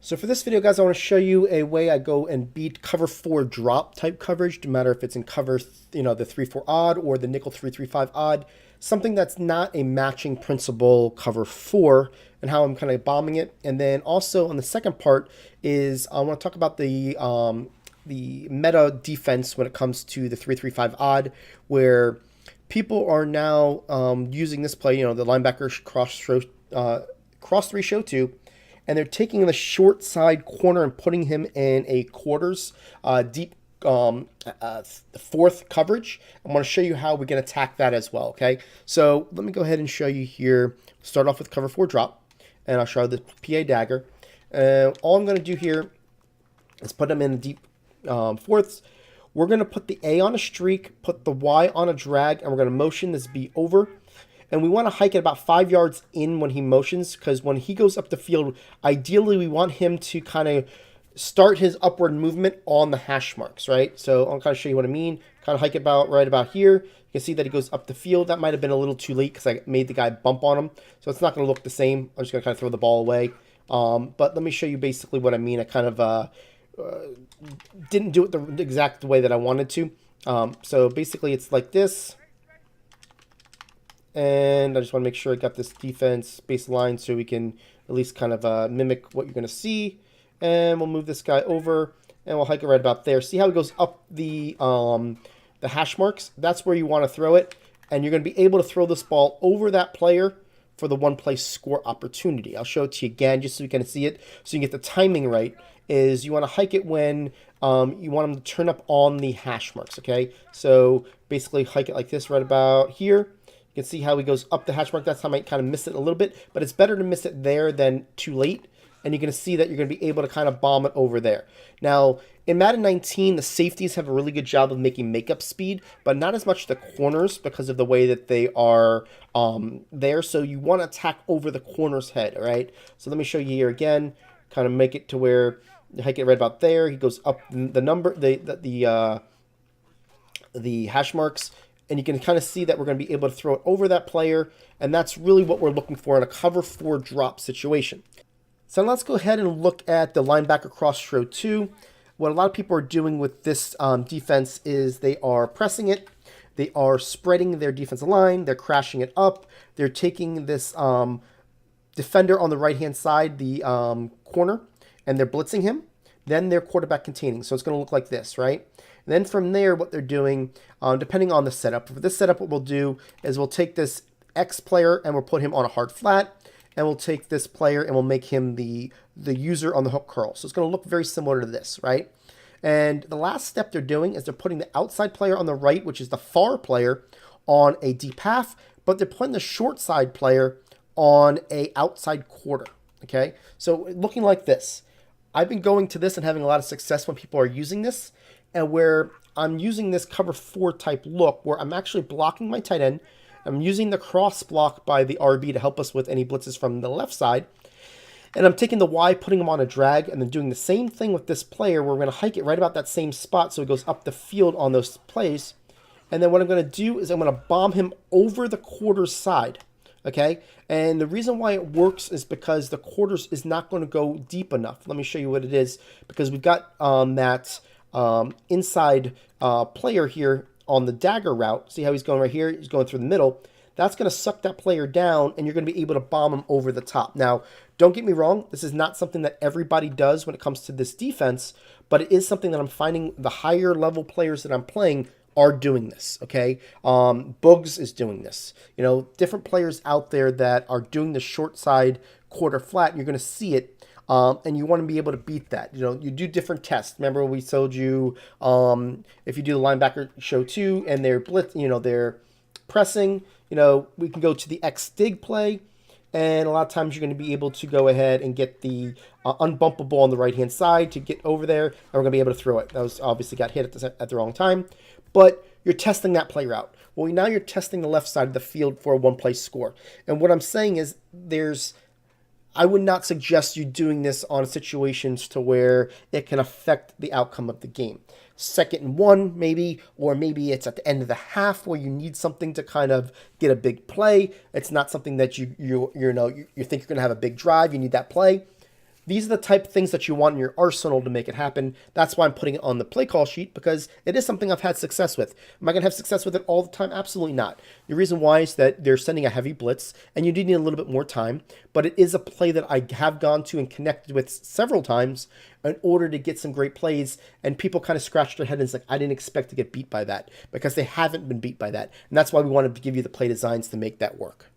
So for this video, guys, I want to show you a way I go and beat cover 4 drop type coverage, no matter if it's in cover, the 3-4 odd or the nickel 3-3-5 odd, something that's not a matching principal cover 4 and how I'm kind of bombing it. And then also on the second part is I want to talk about the meta defense when it comes to the 3-3-5 odd, where people are now using this play, the linebacker cross 3 show 2, and they're taking the short side corner and putting him in a quarters deep fourth coverage. I want to show you how we can attack that as well, okay? So let me go ahead and show you here. Start off with cover 4 drop, and I'll show the PA dagger. All I'm going to do here is put them in the deep fourths. We're going to put the A on a streak, put the Y on a drag, and we're going to motion this B over. And we want to hike it about 5 yards in when he motions, because when he goes up the field, ideally we want him to kind of start his upward movement on the hash marks, right? So I'll kind of show you what I mean. Kind of hike it right about here. You can see that he goes up the field. That might have been a little too late because I made the guy bump on him. So it's not going to look the same. I'm just going to kind of throw the ball away. But let me show you basically what I mean. I kind of didn't do it the exact way that I wanted to. So basically it's like this. And I just want to make sure I got this defense baseline so we can at least kind of mimic what you're going to see. And we'll move this guy over, and we'll hike it right about there. See how it goes up the hash marks? That's where you want to throw it. And you're going to be able to throw this ball over that player for the one-play score opportunity. I'll show it to you again just so you can see it, so you can get the timing right. Is you want to hike it when you want them to turn up on the hash marks, okay? So basically hike it like this right about here. You can see how he goes up the hash mark. That's how I might kind of miss it a little bit, but it's better to miss it there than too late. And you're going to see that you're going to be able to kind of bomb it over there. Now, in Madden 19, the safeties have a really good job of making makeup speed, but not as much the corners because of the way that they are there. So you want to attack over the corner's head, all right? So let me show you here again. Kind of make it to where you hike it right about there. He goes up the hash marks. And you can kind of see that we're going to be able to throw it over that player. And that's really what we're looking for in a cover 4 drop situation. So let's go ahead and look at the linebacker cross throw 2. What a lot of people are doing with this defense is they are pressing it. They are spreading their defensive line. They're crashing it up. They're taking this defender on the right-hand side, the corner, and they're blitzing him. Then they're quarterback containing. So it's going to look like this, right? And then from there, what they're doing, depending on the setup. For this setup, what we'll do is we'll take this X player and we'll put him on a hard flat. And we'll take this player and we'll make him the user on the hook curl. So it's going to look very similar to this, right? And the last step they're doing is they're putting the outside player on the right, which is the far player, on a deep half. But they're putting the short side player on a outside quarter, okay? So looking like this. I've been going to this and having a lot of success when people are using this. And where I'm using this cover 4 type look, where I'm actually blocking my tight end. I'm using the cross block by the RB to help us with any blitzes from the left side. And I'm taking the Y, putting him on a drag, and then doing the same thing with this player, where we're going to hike it right about that same spot so it goes up the field on those plays. And then what I'm going to do is I'm going to bomb him over the quarters side. Okay? And the reason why it works is because the quarters is not going to go deep enough. Let me show you what it is. Because we've got that inside player here on the dagger route. See how he's going right here? He's going through the middle. That's going to suck that player down, and you're going to be able to bomb him over the top. Now, don't get me wrong. This is not something that everybody does when it comes to this defense, but it is something that I'm finding the higher level players that I'm playing are doing this, okay? Boogs is doing this. Different players out there that are doing the short side quarter flat, you're going to see it. And you want to be able to beat that. You do different tests. Remember we told you if you do the linebacker show 2 and they're they're pressing, we can go to the X dig play. And a lot of times you're going to be able to go ahead and get the unbumpable on the right-hand side to get over there. And we're going to be able to throw it. That was obviously got hit at the wrong time. But you're testing that play route. Well, now you're testing the left side of the field for a one-play score. And what I'm saying is I would not suggest you doing this on situations to where it can affect the outcome of the game. 2nd and 1, maybe, or maybe it's at the end of the half where you need something to kind of get a big play. It's not something that you think you're going to have a big drive. You need that play. These are the type of things that you want in your arsenal to make it happen. That's why I'm putting it on the play call sheet, because it is something I've had success with. Am I going to have success with it all the time? Absolutely not. The reason why is that they're sending a heavy blitz, and you do need a little bit more time, but it is a play that I have gone to and connected with several times in order to get some great plays, and people kind of scratch their head and it's like, I didn't expect to get beat by that, because they haven't been beat by that. And that's why we wanted to give you the play designs to make that work.